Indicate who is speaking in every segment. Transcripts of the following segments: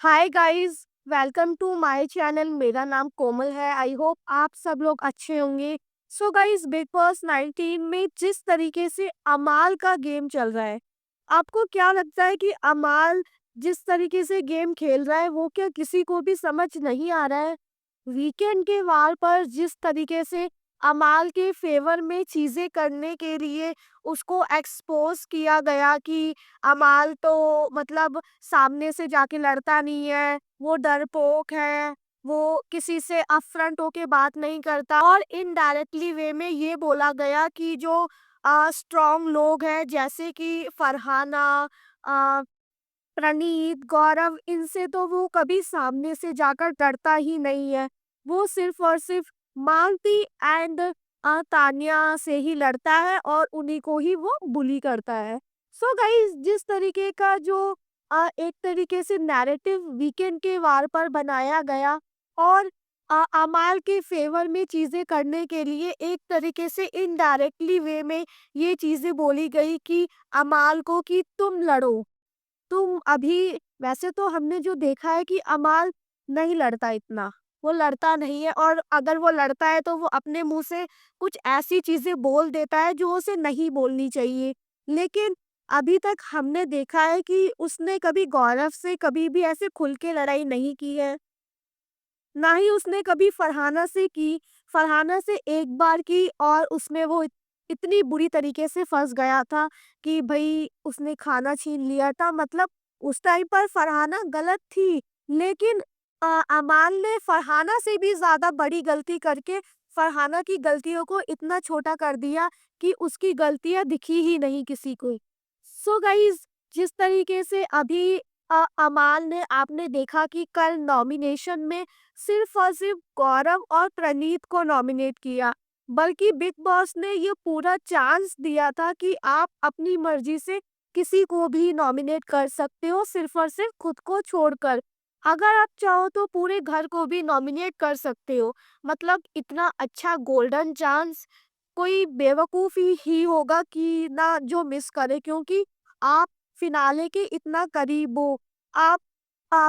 Speaker 1: Hi guys, welcome to my channel. मेरा नाम कोमल है। आई होप आप सब लोग अच्छे होंगे। सो गाइस, बिग बॉस 19 में जिस तरीके से अमाल का गेम चल रहा है, आपको क्या लगता है कि अमाल जिस तरीके से गेम खेल रहा है वो क्या किसी को भी समझ नहीं आ रहा है? वीकेंड के वार पर जिस तरीके से अमाल के फेवर में चीजें करने के लिए उसको एक्सपोज किया गया कि अमाल तो मतलब सामने से जाके लड़ता नहीं है, वो डरपोक है, वो किसी से अपफ्रंट होके बात नहीं करता। और इनडायरेक्टली वे में ये बोला गया कि जो स्ट्रॉन्ग लोग हैं जैसे कि फरहाना, अ, प्रणीत, गौरव, इनसे तो वो कभी सामने से जाकर डरता ही नहीं है। वो सिर्फ और सिर्फ मालती एंड तान्या से ही लड़ता है और उन्हीं को ही वो बुली करता है। सो गाइस, जिस तरीके का जो एक तरीके से नैरेटिव वीकेंड के वार पर बनाया गया और अमाल के फेवर में चीजें करने के लिए एक तरीके से इनडायरेक्टली वे में ये चीजें बोली गई कि अमाल को कि तुम लड़ो। तुम अभी वैसे तो हमने जो देखा है कि अमाल नहीं लड़ता इतना, वो लड़ता नहीं है और अगर वो लड़ता है तो वो अपने मुँह से कुछ ऐसी चीज़ें बोल देता है जो उसे नहीं बोलनी चाहिए। लेकिन अभी तक हमने देखा है कि उसने कभी गौरव से कभी भी ऐसे खुल के लड़ाई नहीं की है। ना ही उसने कभी फरहाना से की। फरहाना से एक बार की और उसमें वो इतनी बुरी तरीके से फँस गया था कि भई उसने खाना छीन लिया था। मतलब उस टाइम पर फरहाना गलत थी, लेकिन अमान ने फरहाना से भी ज़्यादा बड़ी गलती करके फरहाना की गलतियों को इतना छोटा कर दिया कि उसकी गलतियाँ दिखी ही नहीं किसी को। सो गाइज़, जिस तरीके से अभी अमान ने आपने देखा कि कल नॉमिनेशन में सिर्फ और सिर्फ गौरव और प्रणीत को नॉमिनेट किया, बल्कि बिग बॉस ने ये पूरा चांस दिया था कि आप अपनी मर्जी से किसी को भी नॉमिनेट कर सकते हो, सिर्फ और सिर्फ खुद को छोड़कर। अगर आप चाहो तो पूरे घर को भी नॉमिनेट कर सकते हो। मतलब इतना अच्छा गोल्डन चांस कोई बेवकूफ़ ही होगा कि ना जो मिस करे, क्योंकि आप फिनाले के इतना करीब हो। आप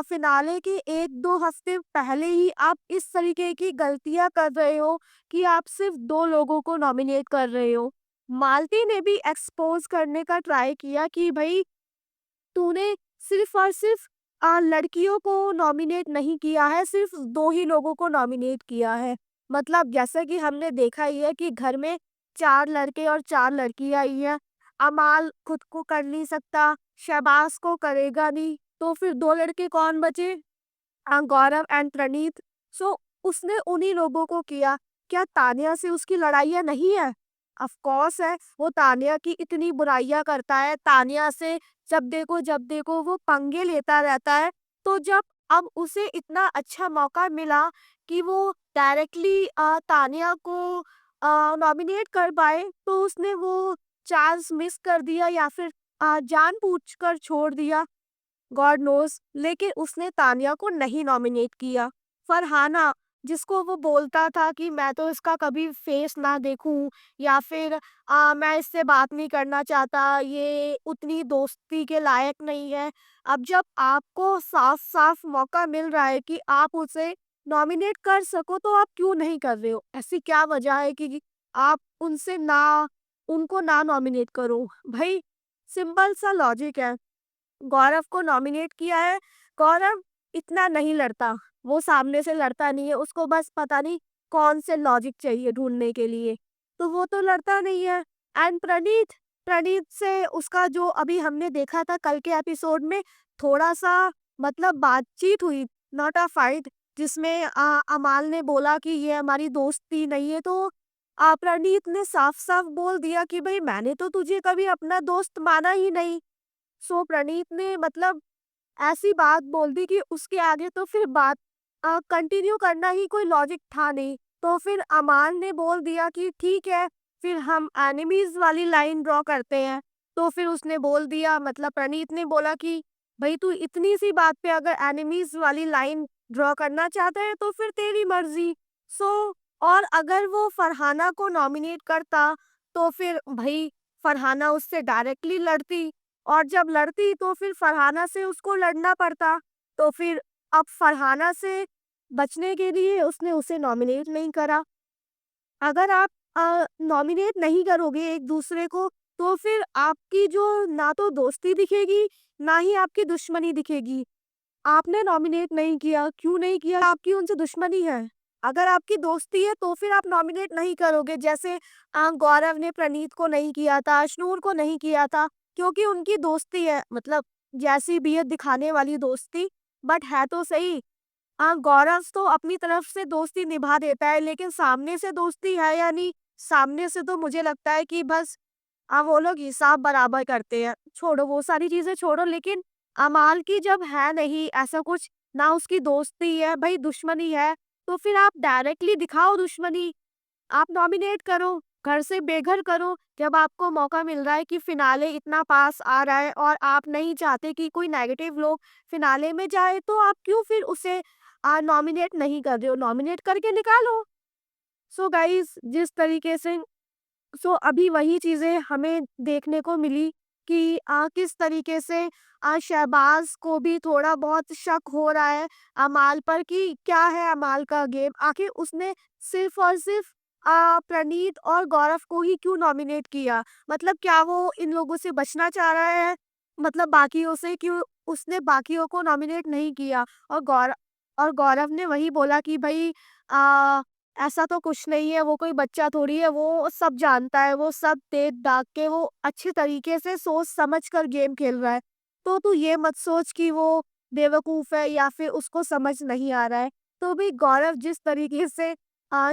Speaker 1: फिनाले के 1-2 हफ्ते पहले ही आप इस तरीके की गलतियाँ कर रहे हो कि आप सिर्फ़ 2 लोगों को नॉमिनेट कर रहे हो। मालती ने भी एक्सपोज़ करने का ट्राई किया कि भई तूने सिर्फ़ और सिर्फ़ लड़कियों को नॉमिनेट नहीं किया है, सिर्फ़ 2 ही लोगों को नॉमिनेट किया है। मतलब जैसा कि हमने देखा ही है कि घर में 4 लड़के और 4 लड़कियाँ ही हैं। अमाल खुद को कर नहीं सकता, शहबाज़ को करेगा नहीं, तो फिर 2 लड़के कौन बचे? गौरव एंड प्रणीत। सो उसने उन्हीं लोगों को किया। क्या तान्या से उसकी लड़ाइयाँ नहीं है? ऑफ कोर्स है, वो तान्या की इतनी बुराइयाँ करता है, तान्या से जब देखो वो पंगे लेता रहता है। तो जब अब उसे इतना अच्छा मौका मिला कि वो डायरेक्टली तान्या को नॉमिनेट कर पाए, तो उसने वो चांस मिस कर दिया या फिर जानबूझकर छोड़ दिया। गॉड नोज़, लेकिन उसने तान्या को नहीं नॉमिनेट किया। फरहाना, जिसको वो बोलता था कि मैं तो इसका कभी फेस ना देखूं या फिर मैं इससे बात नहीं करना चाहता, ये उतनी दोस्ती के लायक नहीं है। अब जब आपको साफ-साफ मौका मिल रहा है कि आप उसे नॉमिनेट कर सको, तो आप क्यों नहीं कर रहे हो? ऐसी क्या वजह है कि आप उनको ना नॉमिनेट करो? भई सिंपल सा लॉजिक है। गौरव को नॉमिनेट किया है। गौरव इतना नहीं लड़ता, वो सामने से लड़ता नहीं है, उसको बस पता नहीं कौन से लॉजिक चाहिए ढूँढने के लिए, तो वो तो लड़ता नहीं है। एंड प्रणीत, प्रणीत से उसका जो अभी हमने देखा था कल के एपिसोड में, थोड़ा-सा मतलब बातचीत हुई, नॉट अ फाइट, जिसमें अमाल ने बोला कि ये हमारी दोस्ती नहीं है, तो प्रणीत ने साफ-साफ बोल दिया कि भई मैंने तो तुझे कभी अपना दोस्त माना ही नहीं। सो प्रणीत ने मतलब ऐसी बात बोल दी कि उसके आगे तो फिर बात कंटिन्यू करना ही कोई लॉजिक था नहीं। तो फिर अमान ने बोल दिया कि ठीक है, फिर हम एनिमीज़ वाली लाइन ड्रॉ करते हैं। तो फिर उसने बोल दिया, मतलब प्रणीत ने बोला कि भई तू इतनी सी बात पे अगर एनिमीज़ वाली लाइन ड्रॉ करना चाहता है तो फिर तेरी मर्ज़ी। सो और अगर वो फरहाना को नॉमिनेट करता तो फिर भई फरहाना उससे डायरेक्टली लड़ती और जब लड़ती तो फिर फरहाना से उसको लड़ना पड़ता। तो फिर अब फरहाना से बचने के लिए उसने उसे नॉमिनेट नहीं करा। अगर आप नॉमिनेट नहीं करोगे एक-दूसरे को, तो फिर आपकी जो ना तो दोस्ती दिखेगी, ना ही आपकी दुश्मनी दिखेगी। आपने नॉमिनेट नहीं किया, क्यों नहीं किया? आपकी उनसे दुश्मनी है। अगर आपकी दोस्ती है तो फिर आप नॉमिनेट नहीं करोगे। जैसे गौरव ने प्रणीत को नहीं किया था, अशनूर को नहीं किया था, क्योंकि उनकी दोस्ती है। मतलब जैसी भी है दिखाने वाली दोस्ती, बट है तो सही। गौरव तो अपनी तरफ से दोस्ती निभा देता है, लेकिन सामने से दोस्ती है या नहीं, सामने से तो मुझे लगता है कि बस वो लोग हिसाब बराबर करते हैं। छोड़ो वो सारी चीज़ें छोड़ो, लेकिन अमाल की जब है नहीं ऐसा कुछ, ना उसकी दोस्ती है, भई दुश्मनी है, तो फिर आप डायरेक्टली दिखाओ दुश्मनी। आप नॉमिनेट करो, घर से बेघर करो। जब आपको मौका मिल रहा है कि फिनाले इतना पास आ रहा है और आप नहीं चाहते कि कोई नेगेटिव लोग फिनाले में जाए, तो आप क्यों फिर उसे नॉमिनेट नहीं कर रहे हो? नॉमिनेट करके निकालो। सो गाइस जिस तरीके से अभी वही चीज़ें हमें देखने को मिली कि किस तरीके से शहबाज़ को भी थोड़ा बहुत शक हो रहा है अमाल पर कि क्या है अमाल का गेम। आखिर उसने सिर्फ़ और सिर्फ़ प्रणीत और गौरव को ही क्यों नॉमिनेट किया? मतलब क्या वो इन लोगों से बचना चाह रहा है? मतलब बाकियों से क्यों उसने बाकियों को नॉमिनेट नहीं किया? और गौरव ने वही बोला कि भई अ ऐसा तो कुछ नहीं है, वो कोई बच्चा थोड़ी है, वो सब जानता है, वो सब देख-दाख के वो अच्छे तरीके से सोच-समझ कर गेम खेल रहा है। तो तू ये मत सोच कि वो बेवकूफ़ है या फिर उसको समझ नहीं आ रहा है। तो भी गौरव जिस तरीके से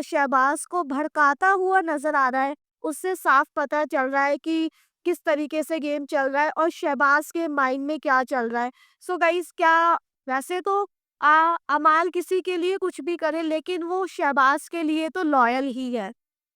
Speaker 1: शहबाज़ को भड़काता हुआ नज़र आ रहा है, उससे साफ पता चल रहा है कि किस तरीके से गेम चल रहा है और शहबाज़ के माइंड में क्या चल रहा है। सो गाइज़ क्या वैसे तो अमाल किसी के लिए कुछ भी करे, लेकिन वो शहबाज़ के लिए तो लॉयल ही है।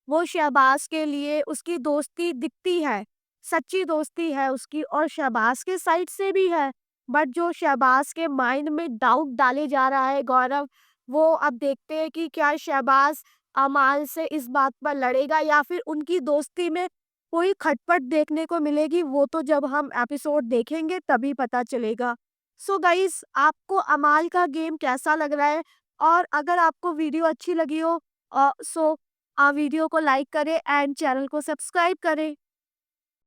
Speaker 1: वो शहबाज़ के लिए उसकी दोस्ती दिखती है, सच्ची दोस्ती है उसकी और शहबाज़ के साइड से भी है। बट जो शहबाज़ के माइंड में डाउट डाले जा रहा है गौरव, वो अब देखते हैं कि क्या शहबाज़ अमाल से इस बात पर लड़ेगा या फिर उनकी दोस्ती में कोई खटपट देखने को मिलेगी, वो तो जब हम एपिसोड देखेंगे तभी पता चलेगा। सो गाइस आपको अमाल का गेम कैसा लग रहा है? और अगर आपको वीडियो अच्छी लगी हो वीडियो को लाइक करें एंड चैनल को सब्सक्राइब करें।